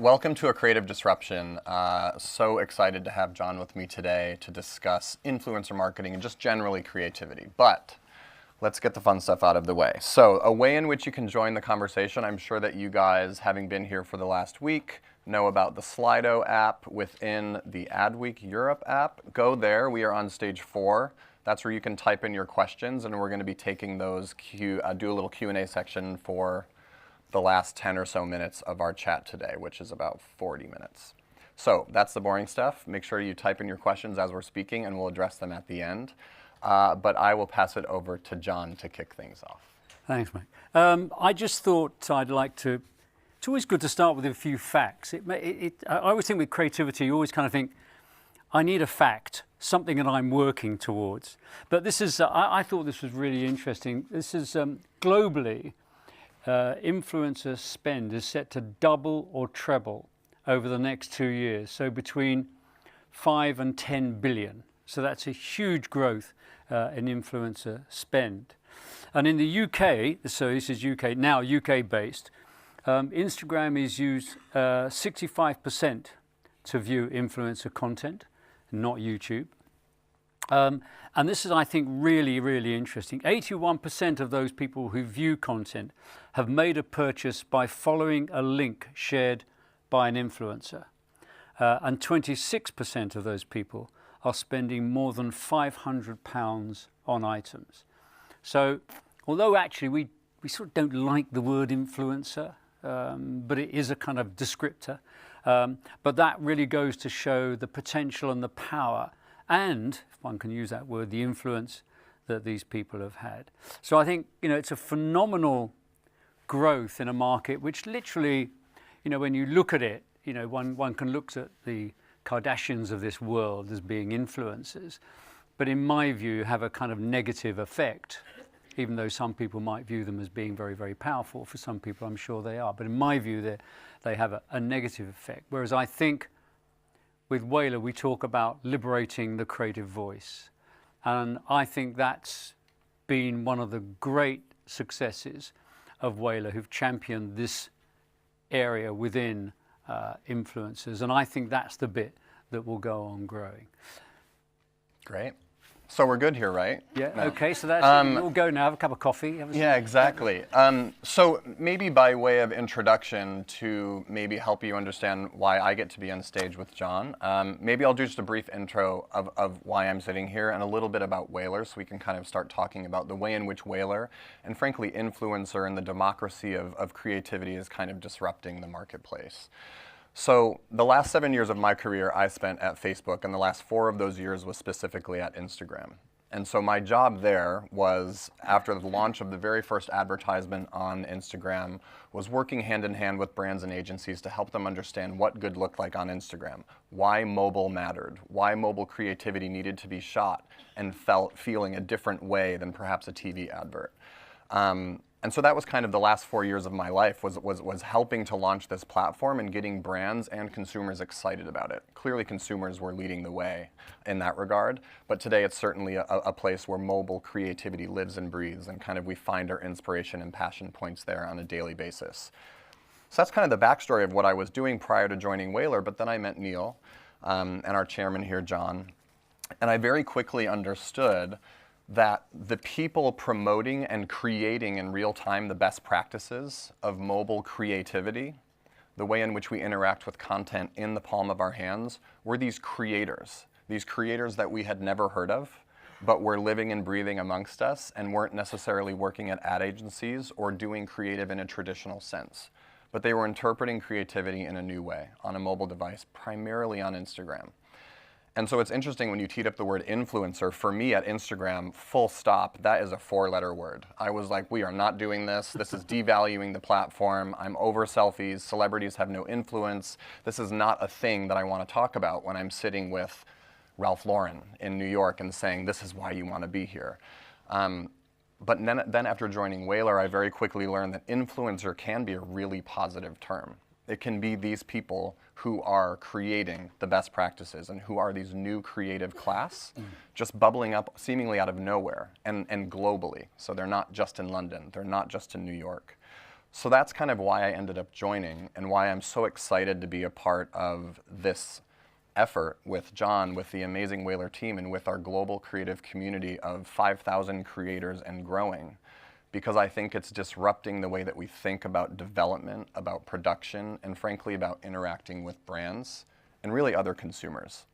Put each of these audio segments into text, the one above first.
welcome to A Creative Disruption. So excited to have John with me today to discuss influencer marketing and just generally creativity. But let's get the fun stuff out of the way. So a way in which you can join the conversation, I'm sure that you guys, having been here for the last week, know about the Slido app within the Adweek Europe app. Go there. We are on stage 4. That's where you can type in your questions, and we're going to be taking those, do a little Q&A section for the last 10 or so minutes of our chat today, which is about 40 minutes. So that's the boring stuff. Make sure you type in your questions as we're speaking, and we'll address them at the end. But I will pass it over to John to kick things off. Thanks, Mike. I just thought I'd like to, it's always good to start with a few facts. I always think with creativity, you always kind of think, I need a fact, something that I'm working towards. But this is, I thought this was really interesting. This is globally, influencer spend is set to double or treble over the next 2 years. So between 5 and 10 billion. So that's a huge growth in influencer spend. And in the UK, so this is UK, now UK based, Instagram is used 65% to view influencer content, not YouTube. And this is, I think, really, really interesting. 81% of those people who view content have made a purchase by following a link shared by an influencer. And 26% of those people are spending more than £500 on items. So, although actually we sort of don't like the word influencer, but it is a kind of descriptor. But that really goes to show the potential and the power and, if one can use that word, the influence that these people have had. So I think, it's a phenomenal growth in a market which literally, when you look at it, one can look at the Kardashians of this world as being influencers, but in my view have a kind of negative effect, even though some people might view them as being very, very powerful. For some people, I'm sure they are, but in my view, they have a negative effect. Whereas I think with Whalar, we talk about liberating the creative voice. And I think that's been one of the great successes of Whalar, who've championed this area within influencers. And I think that's the bit that will go on growing. Great. So we're good here, right? Yeah, no. Okay, so that's we'll go now, have a cup of coffee. Yeah, exactly. So maybe by way of introduction to maybe help you understand why I get to be on stage with John, maybe I'll do just a brief intro of why I'm sitting here and a little bit about Whalar so we can kind of start talking about the way in which Whalar and frankly influencer and the democracy of creativity is kind of disrupting the marketplace. So the last 7 years of my career I spent at Facebook, and the last 4 of those years was specifically at Instagram. And so my job there was, after the launch of the very first advertisement on Instagram, was working hand in hand with brands and agencies to help them understand what good looked like on Instagram, why mobile mattered, why mobile creativity needed to be shot and feeling a different way than perhaps a TV advert. And so that was kind of the last 4 years of my life, was helping to launch this platform and getting brands and consumers excited about it. Clearly consumers were leading the way in that regard, but today it's certainly a place where mobile creativity lives and breathes, and kind of we find our inspiration and passion points there on a daily basis. So that's kind of the backstory of what I was doing prior to joining Whalar, but then I met Neil and our chairman here, John, and I very quickly understood that the people promoting and creating in real time the best practices of mobile creativity, the way in which we interact with content in the palm of our hands, were these creators that we had never heard of, but were living and breathing amongst us and weren't necessarily working at ad agencies or doing creative in a traditional sense. But they were interpreting creativity in a new way on a mobile device, primarily on Instagram. And so it's interesting when you teed up the word influencer. For me at Instagram, full stop, that is a 4-letter word. I was like, we are not doing this. This is devaluing the platform. I'm over selfies. Celebrities have no influence. This is not a thing that I want to talk about when I'm sitting with Ralph Lauren in New York and saying, this is why you want to be here. But then after joining Whalar, I very quickly learned that influencer can be a really positive term. It can be these people who are creating the best practices and who are these new creative class, just bubbling up seemingly out of nowhere and globally. So they're not just in London, they're not just in New York. So that's kind of why I ended up joining and why I'm so excited to be a part of this effort with John, with the amazing Whalar team, and with our global creative community of 5,000 creators and growing. Because I think it's disrupting the way that we think about development, about production, and frankly about interacting with brands and really other consumers.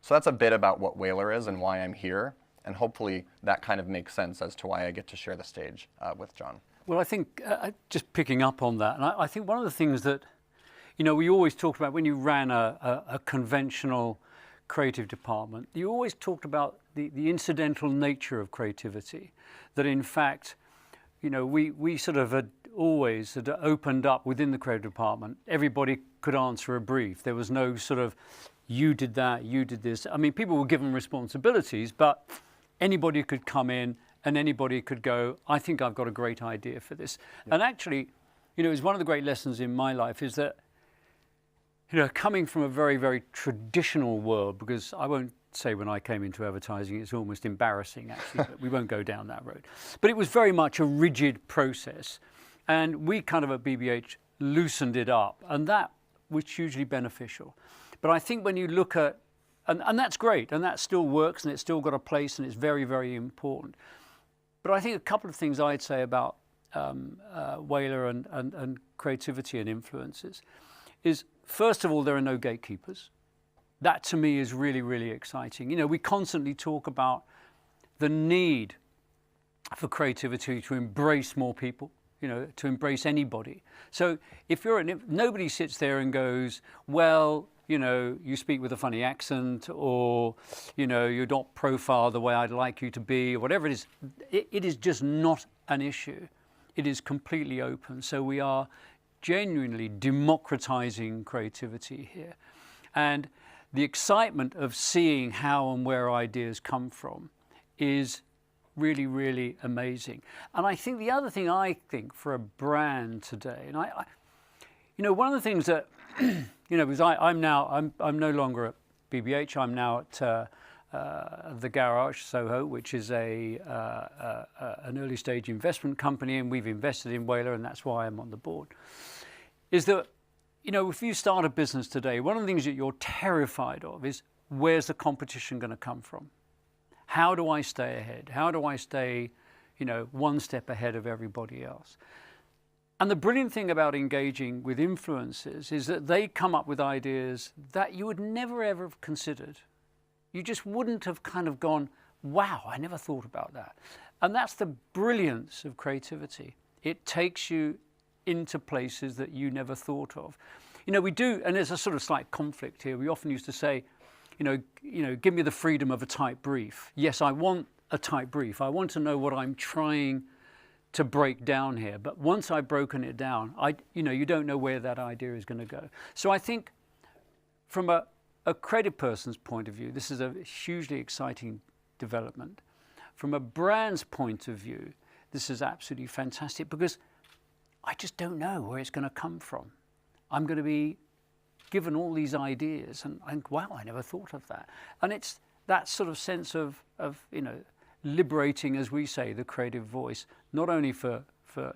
So that's a bit about what Whalar is and why I'm here, and hopefully that kind of makes sense as to why I get to share the stage with John. Well, I think just picking up on that, and I think one of the things that, you know, we always talked about when you ran a conventional creative department, you always talked about the incidental nature of creativity, that in fact, you know, we sort of had always had opened up within the creative department. Everybody could answer a brief. There was no sort of, you did that, you did this. I mean, people were given responsibilities, but anybody could come in and anybody could go, I think I've got a great idea for this. Yeah. And actually, you know, it's one of the great lessons in my life is that, you know, coming from a very, very traditional world, because I won't say when I came into advertising, it's almost embarrassing actually, but we won't go down that road. But it was very much a rigid process. And we kind of at BBH loosened it up, and that was hugely beneficial. But I think when you look at, and that's great, and that still works, and it's still got a place, and it's very, very important. But I think a couple of things I'd say about Whalar and creativity and influences is, first of all, there are no gatekeepers. That to me is really, really exciting. You know, we constantly talk about the need for creativity to embrace more people, you know, to embrace anybody. So if nobody sits there and goes, well, you know, you speak with a funny accent, or, you know, you're not profiled the way I'd like you to be, or whatever it is. It is just not an issue. It is completely open. So we are genuinely democratizing creativity here. And the excitement of seeing how and where ideas come from is really, really amazing. And I think the other thing I think for a brand today, and I you know, one of the things that, you know, because I'm no longer at BBH. I'm now at the Garage Soho, which is an early stage investment company, and we've invested in Whalar, and that's why I'm on the board. Is that, you know, if you start a business today, one of the things that you're terrified of is, where's the competition going to come from? How do I stay ahead? How do I stay, you know, one step ahead of everybody else? And the brilliant thing about engaging with influencers is that they come up with ideas that you would never ever have considered. You just wouldn't have kind of gone, wow, I never thought about that. And that's the brilliance of creativity. It takes you into places that you never thought of. You know, we do, and there's a sort of slight conflict here. We often used to say, you know, give me the freedom of a tight brief. Yes, I want a tight brief. I want to know what I'm trying to break down here. But once I've broken it down, you know, you don't know where that idea is going to go. So I think from a creative person's point of view, this is a hugely exciting development. From a brand's point of view, this is absolutely fantastic, because I just don't know where it's going to come from. I'm going to be given all these ideas and I think, wow, I never thought of that. And it's that sort of sense of you know, liberating, as we say, the creative voice, not only for the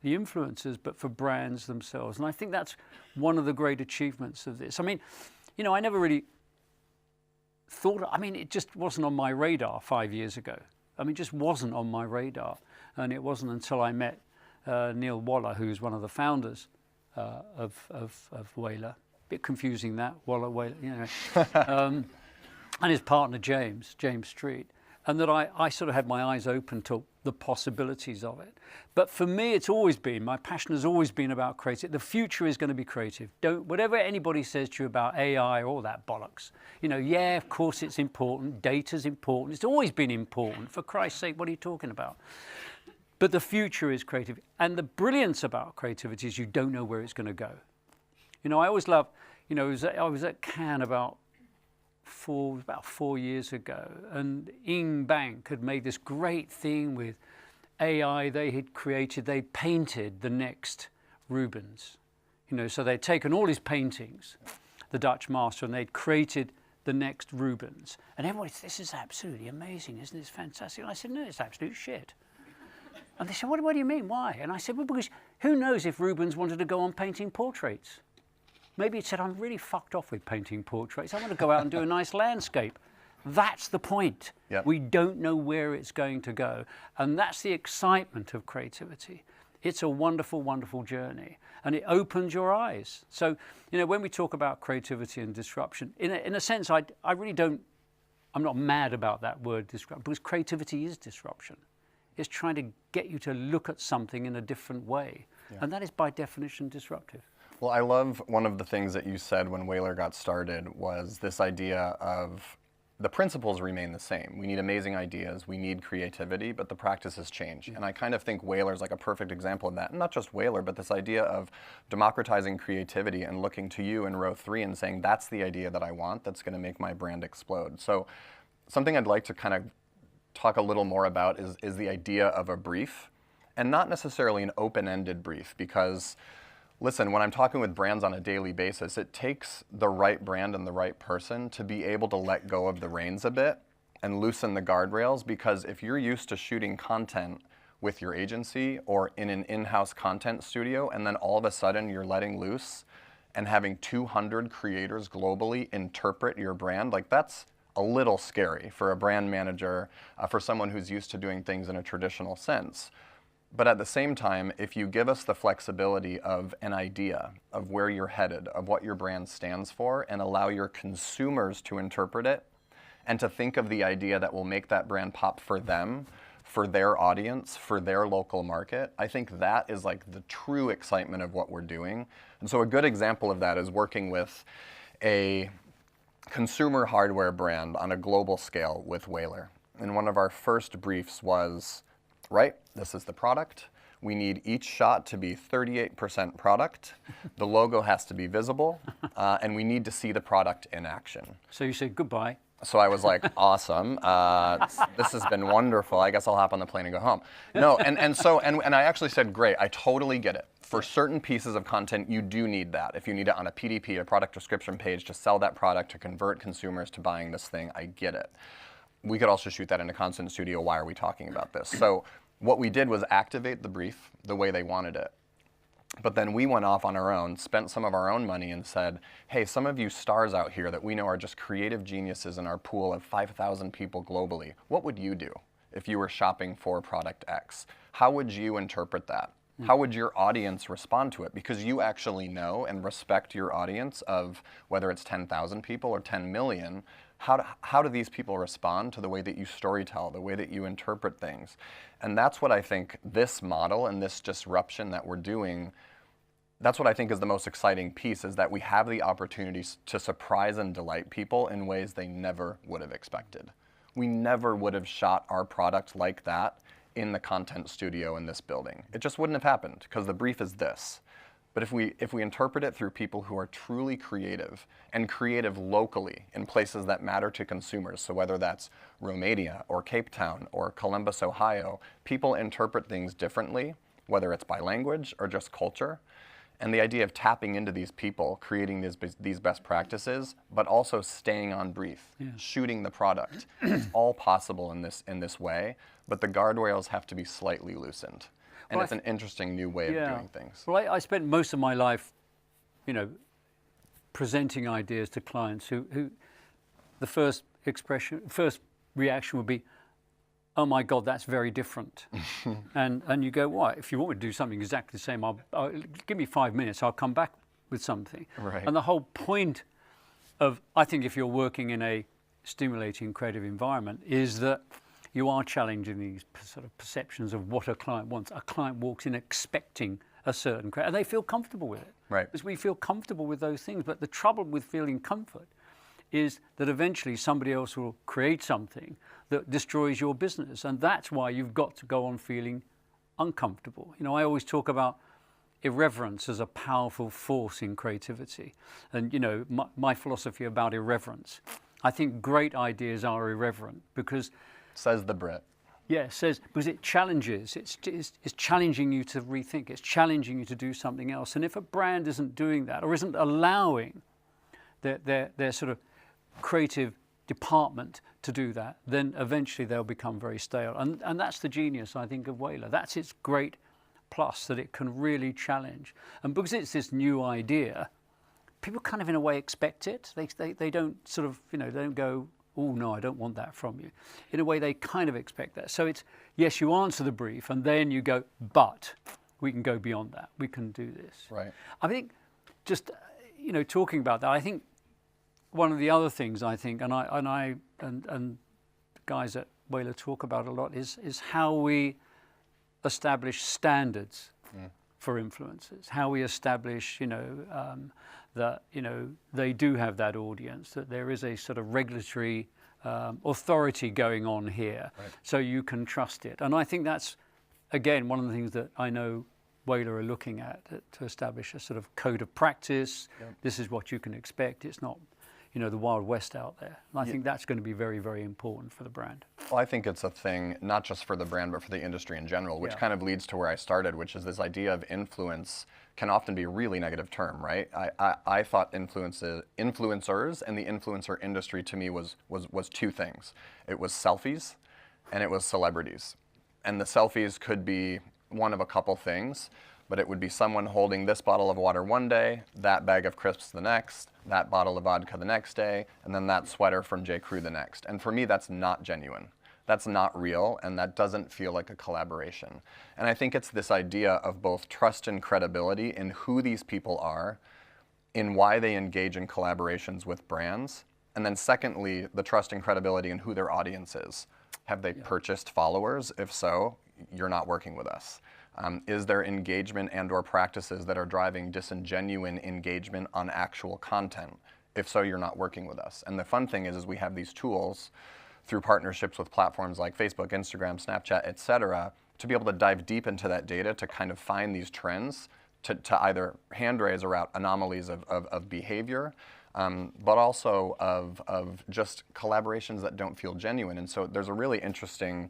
influencers, but for brands themselves. And I think that's one of the great achievements of this. I mean, you know, I never really thought, I mean, it just wasn't on my radar 5 years ago. I mean, it just wasn't on my radar. And it wasn't until I met Neil Whalar, who's one of the founders of Whalar. Bit confusing that, Whalar, you know. And his partner, James Street. And that I sort of had my eyes open to the possibilities of it. But for me, it's always been, my passion has always been about creative. The future is going to be creative. Whatever anybody says to you about AI or all that bollocks, you know, yeah, of course it's important. Data's important. It's always been important. For Christ's sake, what are you talking about? But the future is creative. And the brilliance about creativity is you don't know where it's going to go. You know, I always love, you know, I was at Cannes about 4 years ago, and Ing Bank had made this great thing with AI. They painted the next Rubens. You know, so they'd taken all his paintings, the Dutch master, and they'd created the next Rubens. And everybody said, this is absolutely amazing, isn't this fantastic? And I said, no, it's absolute shit. And they said, what do you mean? Why? And I said, well, because who knows if Rubens wanted to go on painting portraits? Maybe he said, I'm really fucked off with painting portraits. I want to go out and do a nice landscape. That's the point. Yep. We don't know where it's going to go. And that's the excitement of creativity. It's a wonderful, wonderful journey. And it opens your eyes. So, when we talk about creativity and disruption, in a sense, I really don't, I'm not mad about that word disruption, because creativity is disruption. It's trying to get you to look at something in a different way. Yeah. And that is by definition disruptive. Well, I love one of the things that you said when Whalar got started was this idea of the principles remain the same. We need amazing ideas, we need creativity, but the practices change. And I kind of think Whalar's like a perfect example of that. And not just Whalar, but this idea of democratizing creativity and looking to you in row 3 and saying, that's the idea that I want, that's going to make my brand explode. So something I'd like to kind of talk a little more about is the idea of a brief, and not necessarily an open-ended brief, because listen, when I'm talking with brands on a daily basis, it takes the right brand and the right person to be able to let go of the reins a bit and loosen the guardrails, because if you're used to shooting content with your agency or in an in-house content studio, and then all of a sudden you're letting loose and having 200 creators globally interpret your brand, like that's a little scary for a brand manager, for someone who's used to doing things in a traditional sense. But at the same time, if you give us the flexibility of an idea of where you're headed, of what your brand stands for, and allow your consumers to interpret it, and to think of the idea that will make that brand pop for them, for their audience, for their local market, I think that is like the true excitement of what we're doing. And so a good example of that is working with a consumer hardware brand on a global scale with Whalar. And one of our first briefs was, right, this is the product. We need each shot to be 38% product. The logo has to be visible, and we need to see the product in action. So you said goodbye. So I was like, awesome. This has been wonderful. I guess I'll hop on the plane and go home. No, and I actually said, great, I totally get it. For certain pieces of content, you do need that. If you need it on a PDP, a product description page, to sell that product, to convert consumers to buying this thing, I get it. We could also shoot that in a content studio. Why are we talking about this? So what we did was activate the brief the way they wanted it. But then we went off on our own, spent some of our own money and said, hey, some of you stars out here that we know are just creative geniuses in our pool of 5,000 people globally, what would you do if you were shopping for product X? How would you interpret that? How would your audience respond to it? Because you actually know and respect your audience of whether it's 10,000 people or 10 million. How do these people respond to the way that you storytell, the way that you interpret things? And that's what I think this model and this disruption that we're doing, that's what I think is the most exciting piece, is that we have the opportunities to surprise and delight people in ways they never would have expected. We never would have shot our product like that in the content studio in this building. It just wouldn't have happened, because the brief is this. But if we interpret it through people who are truly creative, and creative locally in places that matter to consumers, so whether that's Romania or Cape Town or Columbus, Ohio, people interpret things differently, whether it's by language or just culture. And the idea of tapping into these people, creating these best practices, but also staying on brief, shooting the product, it's all possible in this way, but the guardrails have to be slightly loosened. And it's an interesting new way of doing things. Well, I spent most of my life, presenting ideas to clients who the first reaction would be, oh my God, that's very different. and you go, why? If you want me to do something exactly the same, I'll give me 5 minutes, I'll come back with something. Right. And the whole point of, I think if you're working in a stimulating creative environment, is that you are challenging these sort of perceptions of what a client wants. A client walks in expecting a certain and they feel comfortable with it. Right. Because we feel comfortable with those things. But the trouble with feeling comfort is that eventually somebody else will create something that destroys your business. And that's why you've got to go on feeling uncomfortable. I always talk about irreverence as a powerful force in creativity. And, my philosophy about irreverence, I think great ideas are irreverent because... Says the Brit. Yeah, because it challenges. It's challenging you to rethink. It's challenging you to do something else. And if a brand isn't doing that or isn't allowing their sort of creative department to do that, then eventually they'll become very stale. And that's the genius, I think, of Whalar. That's its great plus, that it can really challenge. And because it's this new idea, people kind of in a way expect it. They don't sort of, they don't go, oh no, I don't want that from you. In a way, they kind of expect that. So it's, yes, you answer the brief, and then you go, but we can go beyond that. We can do this. Right. I think just, talking about that, I think one of the other things I think, and guys at Whalar talk about a lot, is how we establish standards for influencers, how we establish, that, they do have that audience, that there is a sort of regulatory authority going on here, right, so you can trust it. And I think that's, again, one of the things that I know Whalar are looking at, to establish a sort of code of practice. Yep. This is what you can expect. It's not, the Wild West out there. And I think that's going to be very, very important for the brand. Well, I think it's a thing, not just for the brand, but for the industry in general, which kind of leads to where I started, which is this idea of influence can often be a really negative term, right? I thought influencers and the influencer industry to me was two things. It was selfies and it was celebrities. And the selfies could be one of a couple things, but it would be someone holding this bottle of water one day, that bag of crisps the next, that bottle of vodka the next day, and then that sweater from J. Crew the next. And for me, that's not genuine. That's not real, and that doesn't feel like a collaboration. And I think it's this idea of both trust and credibility in who these people are, in why they engage in collaborations with brands, and then secondly, the trust and credibility in who their audience is. Have they purchased followers? If so, you're not working with us. Is there engagement and or practices that are driving disingenuine engagement on actual content? If so, you're not working with us. And the fun thing is we have these tools through partnerships with platforms like Facebook, Instagram, Snapchat, et cetera, to be able to dive deep into that data to kind of find these trends to either hand raise around anomalies of behavior, but also of just collaborations that don't feel genuine. And so there's a really interesting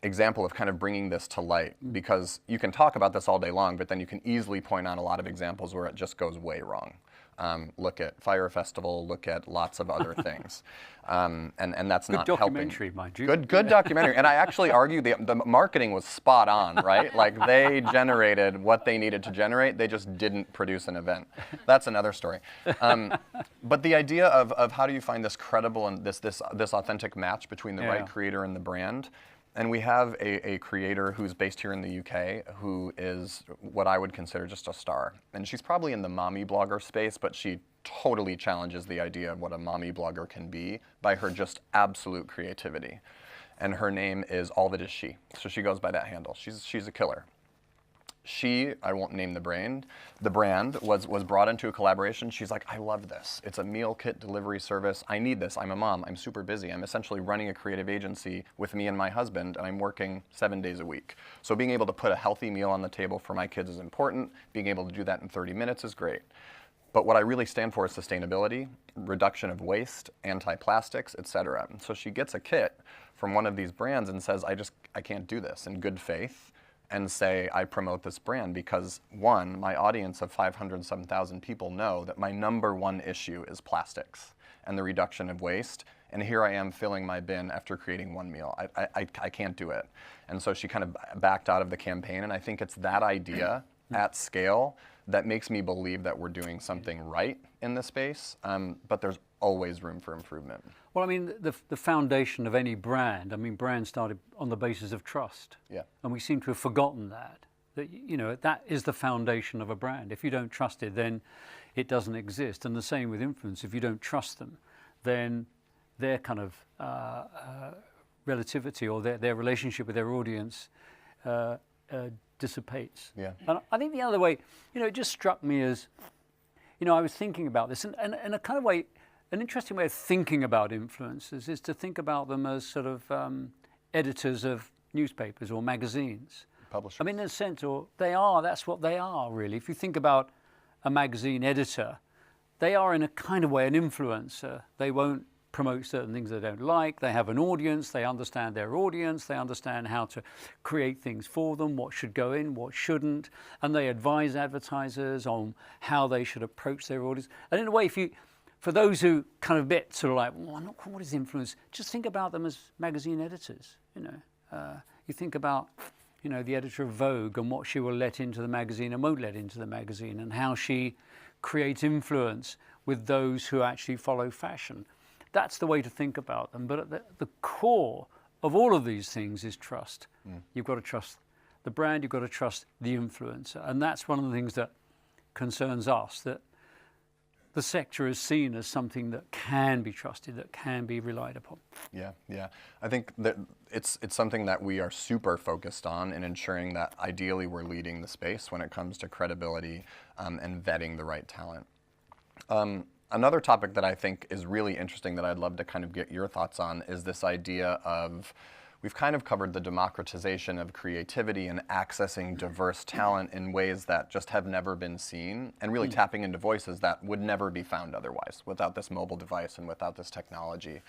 example of kind of bringing this to light, because you can talk about this all day long, but then you can easily point out a lot of examples where it just goes way wrong. Look at Fire Festival, look at lots of other things. And that's not helping. Good documentary, mind you. Good documentary. And I actually argue the marketing was spot on, right? Like they generated what they needed to generate, they just didn't produce an event. That's another story. But the idea of how do you find this credible and this authentic match between the right creator and the brand. And we have a creator who's based here in the UK who is what I would consider just a star. And she's probably in the mommy blogger space, but she totally challenges the idea of what a mommy blogger can be by her just absolute creativity. And her name is All That Is She. So she goes by that handle. She's a killer. She, I won't name the brand, was brought into a collaboration. She's like, I love this. It's a meal kit delivery service. I need this. I'm a mom. I'm super busy. I'm essentially running a creative agency with me and my husband, and I'm working 7 days a week. So being able to put a healthy meal on the table for my kids is important. Being able to do that in 30 minutes is great. But what I really stand for is sustainability, reduction of waste, anti-plastics, et cetera. And so she gets a kit from one of these brands and says, I can't do this in good faith, and say, I promote this brand because, one, my audience of 507,000 people know that my #1 issue is plastics and the reduction of waste. And here I am filling my bin after creating one meal. I can't do it. And so she kind of backed out of the campaign. And I think it's that idea at scale that makes me believe that we're doing something right in this space. But there's always room for improvement. Well, I mean, the foundation of any brand, brands started on the basis of trust. Yeah. And we seem to have forgotten that that is the foundation of a brand. If you don't trust it, then it doesn't exist. And the same with influence. If you don't trust them, then their kind of relativity or their relationship with their audience dissipates. Yeah. And I think the other way, it just struck me as, I was thinking about this, and a kind of way, an interesting way of thinking about influencers is to think about them as sort of editors of newspapers or magazines. Publishers. In a sense, that's what they are, really. If you think about a magazine editor, they are in a kind of way an influencer. They won't promote certain things they don't like. They have an audience. They understand their audience. They understand how to create things for them, what should go in, what shouldn't. And they advise advertisers on how they should approach their audience. And in a way, for those who kind of a bit sort of like, well, what is influence? Just think about them as magazine editors. You think about, the editor of Vogue and what she will let into the magazine and won't let into the magazine, and how she creates influence with those who actually follow fashion. That's the way to think about them. But at the core of all of these things is trust. You've got to trust the brand, you've got to trust the influencer. And that's one of the things that concerns us, that the sector is seen as something that can be trusted, that can be relied upon. Yeah. I think that it's something that we are super focused on in ensuring that ideally we're leading the space when it comes to credibility and vetting the right talent. Another topic that I think is really interesting that I'd love to kind of get your thoughts on is this idea of, we've kind of covered the democratization of creativity and accessing diverse talent in ways that just have never been seen, and really tapping into voices that would never be found otherwise without this mobile device and without this technology.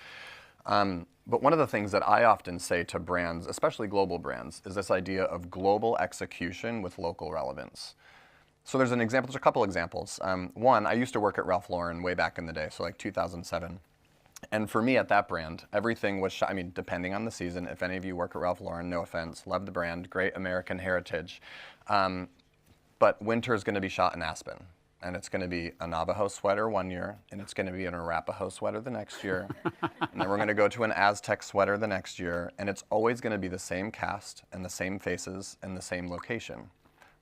But one of the things that I often say to brands, especially global brands, is this idea of global execution with local relevance. So there's a couple examples. One, I used to work at Ralph Lauren way back in the day, so like 2007. And for me at that brand, everything was shot, depending on the season, if any of you work at Ralph Lauren, no offense, love the brand, great American heritage. But winter is going to be shot in Aspen. And it's going to be a Navajo sweater one year, and it's going to be an Arapaho sweater the next year. And then we're going to go to an Aztec sweater the next year. And it's always going to be the same cast and the same faces and the same location.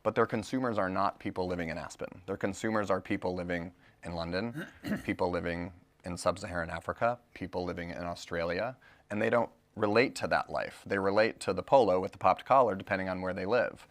But their consumers are not people living in Aspen. Their consumers are people living in London, people living in sub-Saharan Africa, people living in Australia, and they don't relate to that life. They relate to the polo with the popped collar depending on where they live.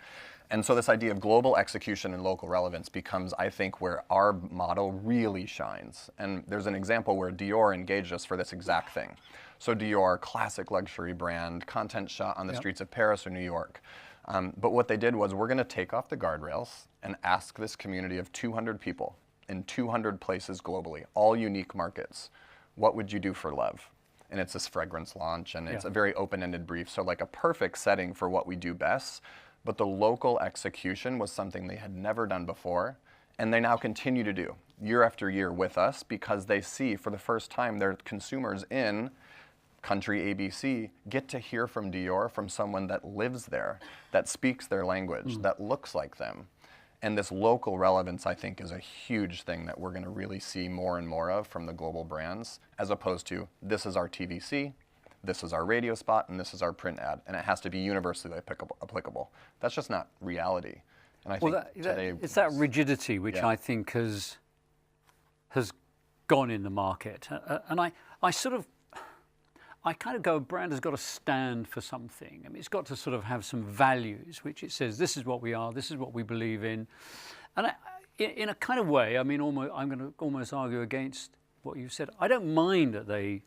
And so this idea of global execution and local relevance becomes, I think, where our model really shines. And there's an example where Dior engaged us for this exact thing. So Dior, classic luxury brand, content shot on the streets of Paris or New York. But what they did was, we're going to take off the guardrails and ask this community of 200 people in 200 places globally, all unique markets, what would you do for love? And it's this fragrance launch, and it's a very open-ended brief, so like a perfect setting for what we do best. But the local execution was something they had never done before, and they now continue to do year after year with us, because they see for the first time their consumers in country ABC get to hear from Dior from someone that lives there, that speaks their language, that looks like them. And this local relevance, I think, is a huge thing that we're going to really see more and more of from the global brands, as opposed to, this is our TVC, this is our radio spot, and this is our print ad, and it has to be universally applicable. That's just not reality. And I think today it's that rigidity which I think has gone in the market. And I kind of go, a brand has got to stand for something. It's got to sort of have some values, which it says, this is what we are, this is what we believe in. And in a kind of way, I'm going to almost argue against what you said. I don't mind that they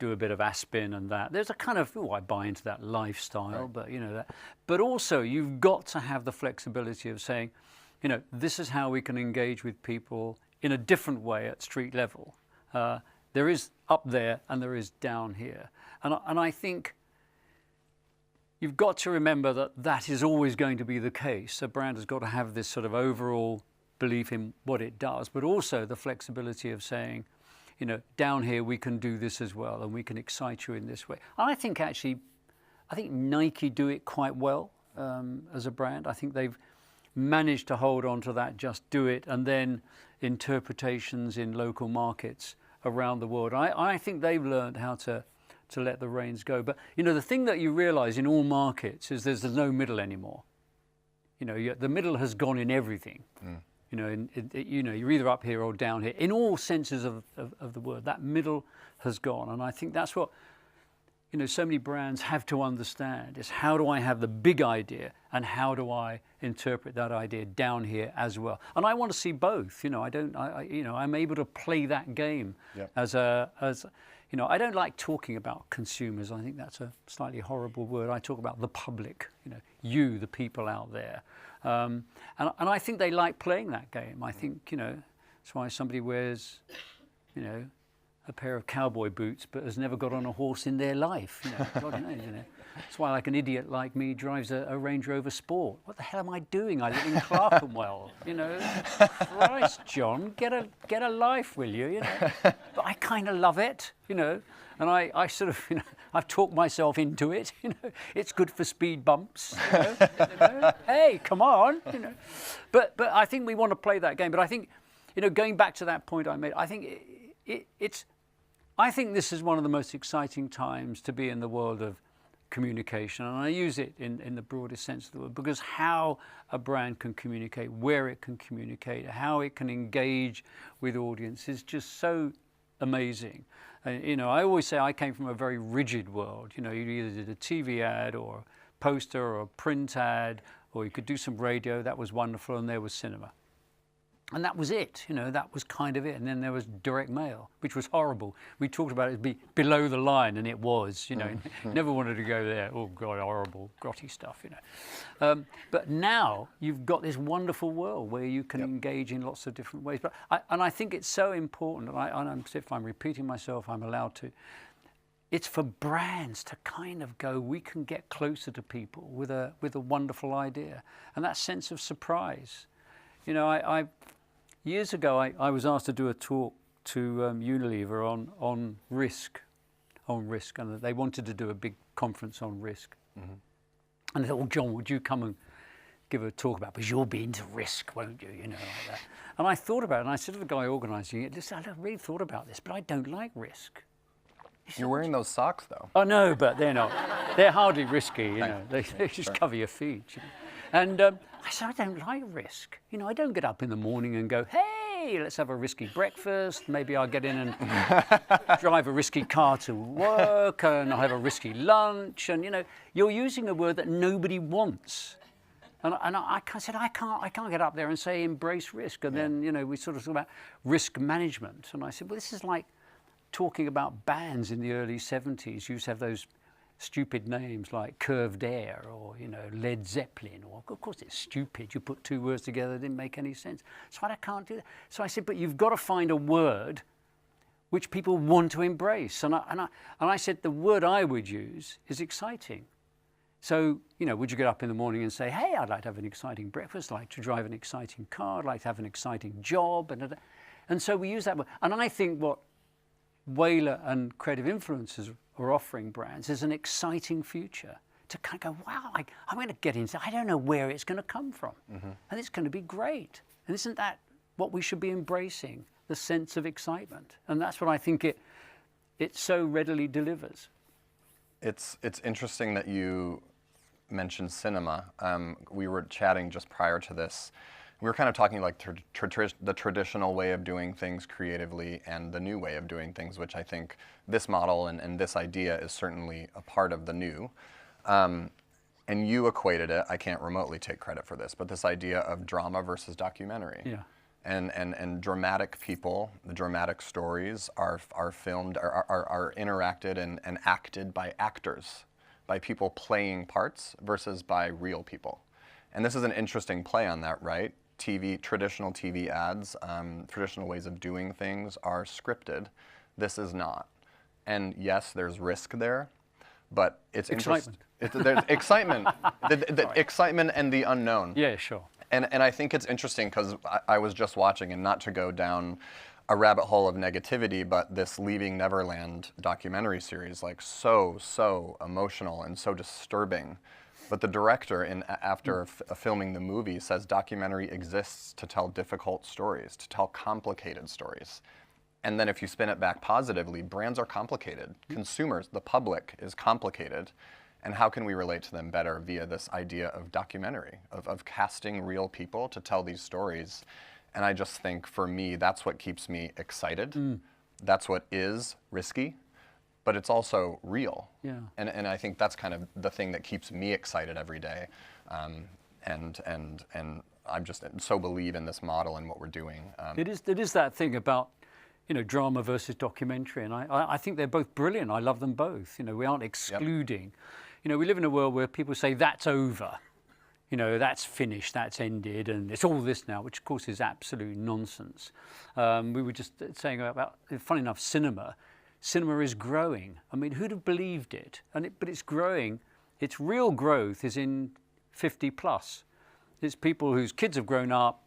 do a bit of Aspen and that. There's a kind of, I buy into that lifestyle, but that. But also, you've got to have the flexibility of saying, this is how we can engage with people in a different way at street level. There is up there and there is down here. And I think you've got to remember that that is always going to be the case. A brand has got to have this sort of overall belief in what it does, but also the flexibility of saying, down here we can do this as well, and we can excite you in this way. And I think Nike do it quite well as a brand. I think they've managed to hold on to that, just do it, and then interpretations in local markets around the world. I think they've learned how to let the reins go. But the thing that you realise in all markets is there's no middle anymore. The middle has gone in everything. You're either up here or down here in all senses of the word. That middle has gone, and I think that's what so many brands have to understand, is how do I have the big idea and how do I interpret that idea down here as well? And I want to see both. I'm able to play that game as I don't like talking about consumers. I think that's a slightly horrible word. I talk about the public, you, the people out there. And I think they like playing that game. I think, that's why somebody wears, a pair of cowboy boots, but has never got on a horse in their life. God knows, That's why, like, an idiot like me drives a Range Rover Sport. What the hell am I doing? I live in Clerkenwell. Christ, John, get a life, will you? But I kind of love it, and I sort of, I've talked myself into it. It's good for speed bumps. Hey, come on. But I think we want to play that game. But I think, going back to that point I made, I think I think this is one of the most exciting times to be in the world of communication, and I use it in the broadest sense of the word, because how a brand can communicate, where it can communicate, how it can engage with audience is just so amazing. And, I always say I came from a very rigid world. You either did a TV ad or a poster or a print ad, or you could do some radio. That was wonderful, and there was cinema. And that was it, that was kind of it. And then there was direct mail, which was horrible. We talked about it as below the line, and it was, never wanted to go there. Oh, God, horrible, grotty stuff, But now you've got this wonderful world where you can engage in lots of different ways. But I think it's so important, and if I'm repeating myself, I'm allowed to. It's for brands to kind of go, we can get closer to people with a wonderful idea. And that sense of surprise. Years ago, I was asked to do a talk to Unilever on risk, and they wanted to do a big conference on risk. Mm-hmm. And they thought, John, would you come and give a talk about it? Because you'll be into risk, won't you? Like that. And I thought about it, and I said to the guy organising it, listen, I really thought about this, but I don't like risk. You're wearing those socks, though. Oh, no, but they're not. They're hardly risky, They just cover your feet. And I said, I don't like risk. I don't get up in the morning and go, hey, let's have a risky breakfast. Maybe I'll get in and drive a risky car to work, and I'll have a risky lunch. And, you're using a word that nobody wants. And I said, I can't get up there and say embrace risk. And then, we sort of talk about risk management. And I said, well, this is like talking about bands in the early 70s. You used to have those stupid names like Curved Air or, Led Zeppelin. Or, of course, it's stupid. You put two words together, it didn't make any sense. So I can't do that. So I said, but you've got to find a word which people want to embrace. And I said, the word I would use is exciting. So, would you get up in the morning and say, hey, I'd like to have an exciting breakfast, I'd like to drive an exciting car, I'd like to have an exciting job. And so we use that word. And I think what Whalar and creative influencers are offering brands is an exciting future to kind of go, wow, I'm going to get into, I don't know where it's going to come from. Mm-hmm. And it's going to be great. And isn't that what we should be embracing, the sense of excitement? And that's what I think it so readily delivers. It's interesting that you mentioned cinema. We were chatting just prior to this. We were kind of talking like the traditional way of doing things creatively and the new way of doing things, which I think this model and this idea is certainly a part of the new. And you equated it, I can't remotely take credit for this, but this idea of drama versus documentary. Yeah. And dramatic people, the dramatic stories are filmed, are interacted and acted by actors, by people playing parts versus by real people. And this is an interesting play on that, right? Traditional TV ads, traditional ways of doing things are scripted. This is not. And yes, there's risk there, but it's interesting. There's excitement, the excitement and the unknown. Yeah, sure. And I think it's interesting because I was just watching, and not to go down a rabbit hole of negativity, but this Leaving Neverland documentary series, like so emotional and so disturbing. But the director, after filming the movie, says documentary exists to tell difficult stories, to tell complicated stories. And then if you spin it back positively, brands are complicated. Consumers, the public, is complicated. And how can we relate to them better via this idea of documentary, of casting real people to tell these stories? And I just think, for me, that's what keeps me excited. That's what is risky. But it's also real. Yeah. And I think that's kind of the thing that keeps me excited every day. And I just so believe in this model and what we're doing. It is that thing about, drama versus documentary. And I think they're both brilliant. I love them both. We aren't excluding. Yep. We live in a world where people say that's over. that's finished, that's ended, and it's all this now, which of course is absolute nonsense. We were just saying about, funny enough, cinema. Cinema is growing. I mean, who'd have believed it? But it's growing. Its real growth is in 50 plus. It's people whose kids have grown up,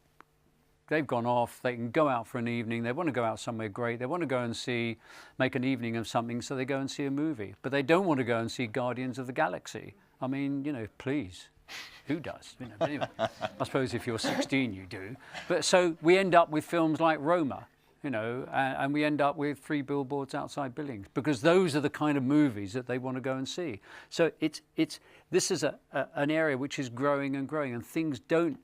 they've gone off, they can go out for an evening, they want to go out somewhere great, they want to go and make an evening of something, so they go and see a movie. But they don't want to go and see Guardians of the Galaxy. I mean, please. Who does? But anyway, I suppose if you're 16, you do. But so we end up with films like Roma, and we end up with 3 billboards outside Billings, because those are the kind of movies that they want to go and see. So this is an area which is growing and growing, and things don't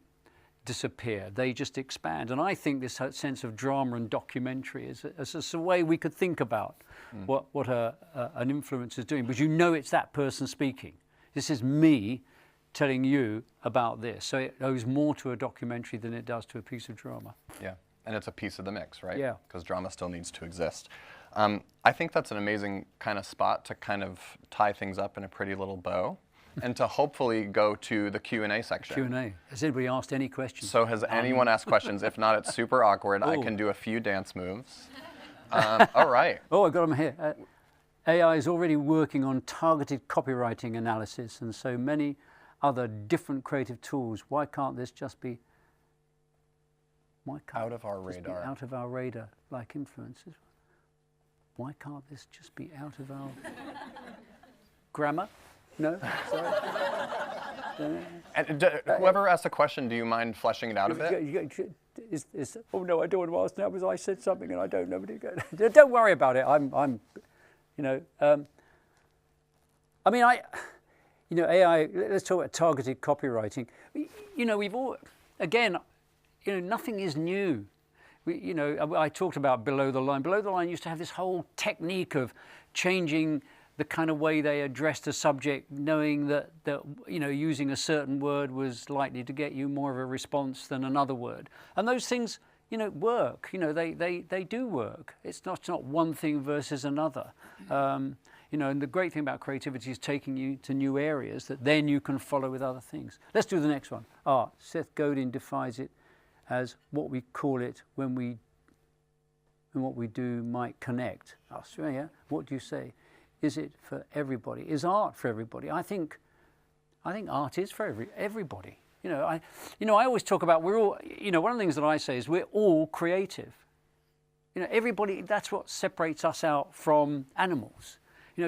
disappear, they just expand. And I think this sense of drama and documentary is a way we could think about what an influencer is doing, because it's that person speaking. This is me telling you about this. So it owes more to a documentary than it does to a piece of drama. Yeah, and it's a piece of the mix, right? Yeah. Because drama still needs to exist. I think that's an amazing kind of spot to kind of tie things up in a pretty little bow, and to hopefully go to the Q&A section. Q&A. Has anybody asked any questions? So has anyone asked questions? If not, it's super awkward. I can do a few dance moves. All right. Oh, I got them here. AI is already working on targeted copywriting analysis and so many other different creative tools. Why can't this just be out of our radar? Out of our radar, like influencers. Why can't this just be out of our grammar? No? Sorry. And whoever asked the question, do you mind fleshing it out a bit? Oh no, I don't want to ask now because I said something and I don't know. Don't worry about it. AI. Let's talk about targeted copywriting. We've all, again, nothing is new. I talked about below the line. Below the line used to have this whole technique of changing the kind of way they addressed a subject, knowing that using a certain word was likely to get you more of a response than another word. And those things, work. They do work. It's not one thing versus another. And the great thing about creativity is taking you to new areas that then you can follow with other things. Let's do the next one. Art. Seth Godin defines it as what we call it when what we do might connect. Australia, what do you say? Is it for everybody? Is art for everybody? I think art is for everybody. I always talk about we're all. One of the things that I say is we're all creative. Everybody. That's what separates us out from animals.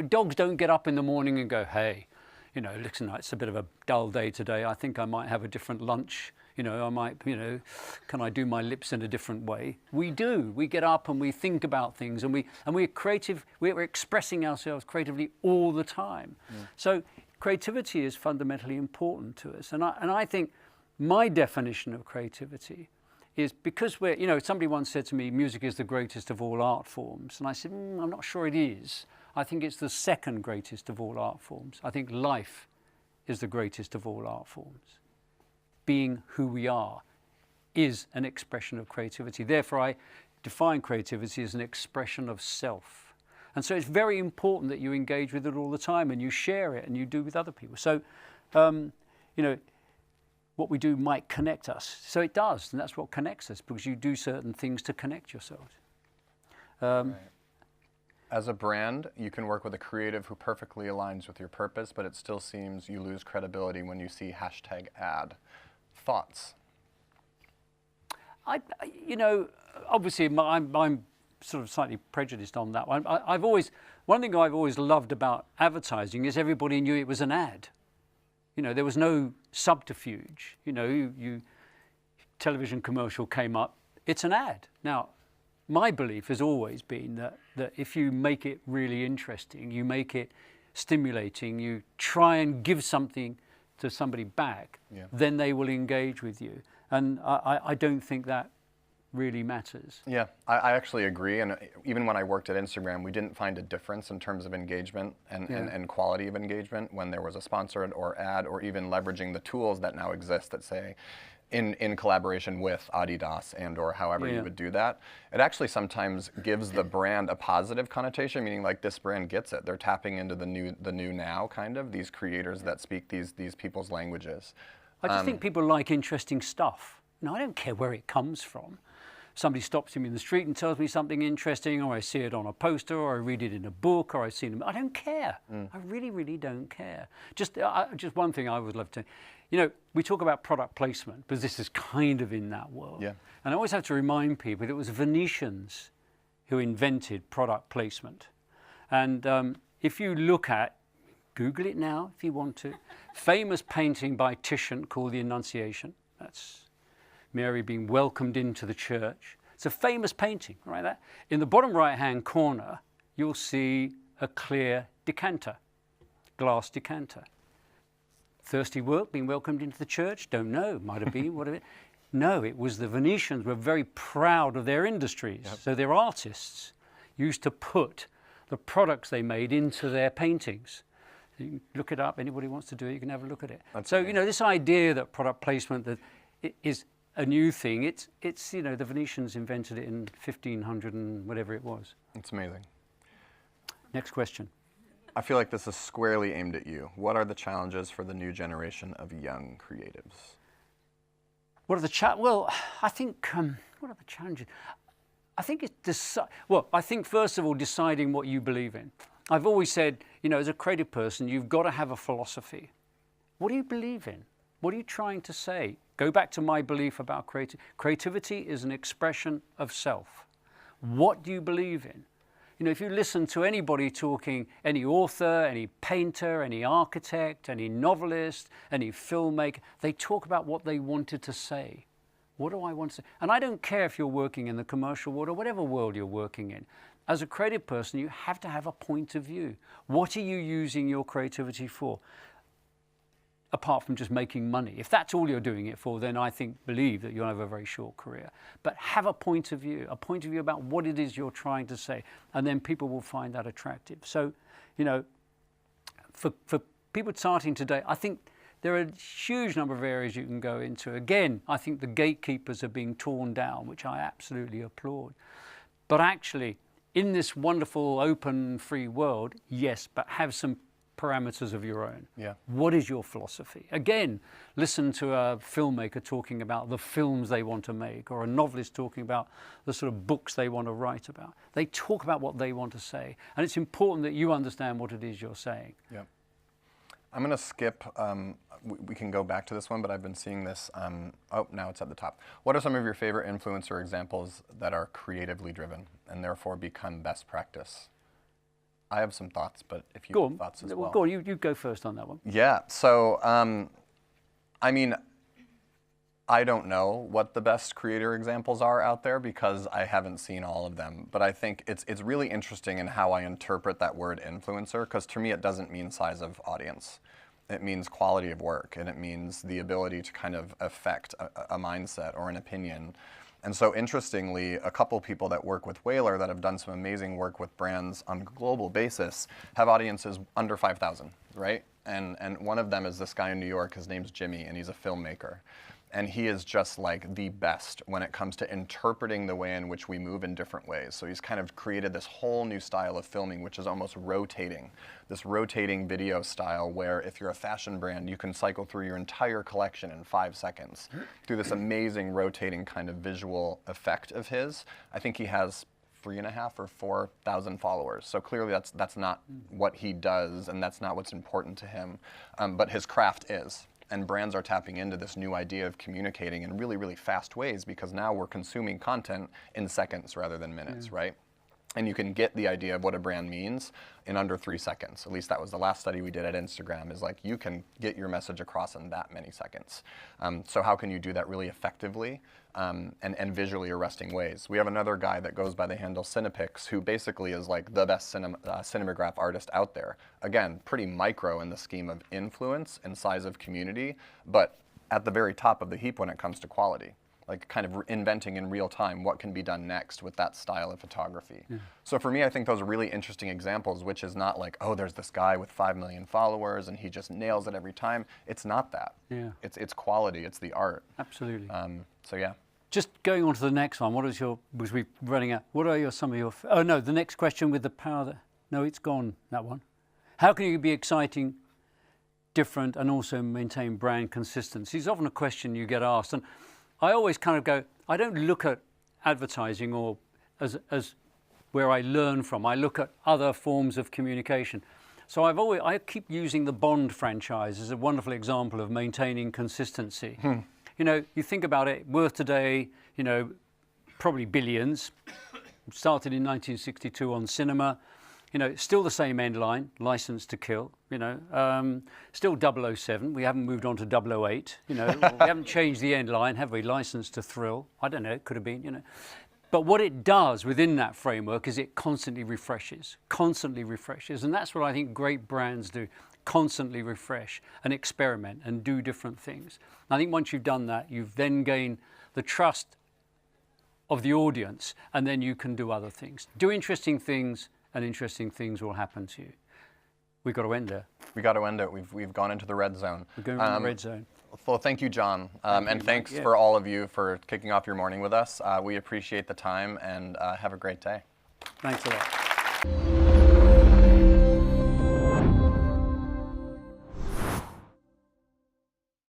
Dogs don't get up in the morning and go, hey, listen, it's a bit of a dull day today. I think I might have a different lunch. I might, can I do my lips in a different way? We do. We get up and we think about things, and we're creative. We're expressing ourselves creatively all the time. Yeah. So creativity is fundamentally important to us. And I think my definition of creativity is because somebody once said to me, music is the greatest of all art forms. And I said, I'm not sure it is. I think it's the second greatest of all art forms. I think life is the greatest of all art forms. Being who we are is an expression of creativity. Therefore, I define creativity as an expression of self. And so it's very important that you engage with it all the time and you share it and you do with other people. So, what we do might connect us. So it does, and that's what connects us, because you do certain things to connect yourselves. Right. As a brand, you can work with a creative who perfectly aligns with your purpose, but it still seems you lose credibility when you see #ad. Thoughts? Obviously, I'm sort of slightly prejudiced on that one. One thing I've always loved about advertising is everybody knew it was an ad. There was no subterfuge. Television commercial came up, it's an ad. Now, my belief has always been that if you make it really interesting, you make it stimulating, you try and give something to somebody back, then they will engage with you. And I don't think that really matters. Yeah, I actually agree. And even when I worked at Instagram, we didn't find a difference in terms of engagement and quality of engagement when there was a sponsored or ad, or even leveraging the tools that now exist that say, in collaboration with Adidas and or however you would do that. It actually sometimes gives the brand a positive connotation, meaning like this brand gets it. They're tapping into the new now kind of, these creators that speak these people's languages. I just think people like interesting stuff. I don't care where it comes from. Somebody stops me in the street and tells me something interesting, or I see it on a poster, or I read it in a book, or I see it. I don't care. I really, really don't care. Just one thing I would love to. We talk about product placement, because this is kind of in that world. Yeah. And I always have to remind people that it was Venetians who invented product placement. And if you look at, Google it now if you want to, famous painting by Titian called The Annunciation. That's Mary being welcomed into the church. It's a famous painting, right there. In the bottom right-hand corner, you'll see a clear decanter, glass decanter. Thirsty work, being welcomed into the church? Don't know, might have been, whatever. No, it was the Venetians were very proud of their industries. Yep. So their artists used to put the products they made into their paintings. You can look it up, anybody wants to do it, you can have a look at it. That's so, amazing. This idea that product placement that is a new thing, it's the Venetians invented it in 1500 and whatever it was. It's amazing. Next question. I feel like this is squarely aimed at you. What are the challenges for the new generation of young creatives? What are the Well, I think, what are the challenges? I think it's, I think first of all, deciding what you believe in. I've always said, as a creative person, you've got to have a philosophy. What do you believe in? What are you trying to say? Go back to my belief about creativity is an expression of self. What do you believe in? If you listen to anybody talking, any author, any painter, any architect, any novelist, any filmmaker, they talk about what they wanted to say. What do I want to say? And I don't care if you're working in the commercial world or whatever world you're working in. As a creative person, you have to have a point of view. What are you using your creativity for? Apart from just making money. If that's all you're doing it for, then I believe that you'll have a very short career. But have a point of view about what it is you're trying to say, and then people will find that attractive. So, for people starting today, I think there are a huge number of areas you can go into. Again, I think the gatekeepers are being torn down, which I absolutely applaud. But actually, in this wonderful, open, free world, yes, but have some parameters of your own. Yeah. What is your philosophy? Again, listen to a filmmaker talking about the films they want to make, or a novelist talking about the sort of books they want to write about. They talk about what they want to say, and it's important that you understand what it is you're saying. Yeah. I'm going to skip, we can go back to this one, but I've been seeing this, now it's at the top. What are some of your favorite influencer examples that are creatively driven and therefore become best practice? I have some thoughts, but if you have thoughts as well. Go on, you go first on that one. Yeah, so, I don't know what the best creator examples are out there because I haven't seen all of them, but I think it's really interesting in how I interpret that word influencer, because to me it doesn't mean size of audience. It means quality of work, and it means the ability to kind of affect a mindset or an opinion. And so interestingly, a couple people that work with Whalar that have done some amazing work with brands on a global basis have audiences under 5,000, right? And one of them is this guy in New York, his name's Jimmy, and he's a filmmaker. And he is just like the best when it comes to interpreting the way in which we move in different ways. So he's kind of created this whole new style of filming, which is almost rotating. This rotating video style where if you're a fashion brand, you can cycle through your entire collection in 5 seconds through this amazing rotating kind of visual effect of his. I think he has 3,500 or 4,000 followers. So clearly that's not what he does, and that's not what's important to him. But his craft is. And brands are tapping into this new idea of communicating in really, really fast ways because now we're consuming content in seconds rather than minutes, right? And you can get the idea of what a brand means in under 3 seconds. At least that was the last study we did at Instagram, is like you can get your message across in that many seconds. So how can you do that really effectively and visually arresting ways? We have another guy that goes by the handle Cinepix, who basically is like the best cinematograph artist out there. Again, pretty micro in the scheme of influence and size of community, but at the very top of the heap when it comes to quality. Like kind of inventing in real time what can be done next with that style of photography. Yeah. So for me, I think those are really interesting examples, which is not like, oh, there's this guy with 5 million followers and he just nails it every time. It's not that. Yeah. It's quality, it's the art. Absolutely. So yeah. Just going on to the next one, what is your, was we running out, what are some of your, oh no, the next question with the power that, no, it's gone, that one. How can you be exciting different and also maintain brand consistency? It's often a question you get asked, and I always kind of go, I don't look at advertising or as where I learn from. I look at other forms of communication. So I keep using the Bond franchise as a wonderful example of maintaining consistency. You know, you think about it, worth today, you know, probably billions. Started in 1962 on cinema. You know, still the same end line, License to Kill, you know. Still 007, we haven't moved on to 008, you know. We haven't changed the end line, have we? License to Thrill, I don't know, it could have been, you know. But what it does within that framework is it constantly refreshes. And that's what I think great brands do, constantly refresh and experiment and do different things. And I think once you've done that, you've then gained the trust of the audience, and then you can do other things. Do interesting things, and interesting things will happen to you. We've got to end there. We got to end it. We've gone into the red zone. We're going into the red zone. Well, thank you, John. And thanks for all of you for kicking off your morning with us. We appreciate the time, and have a great day. Thanks a lot.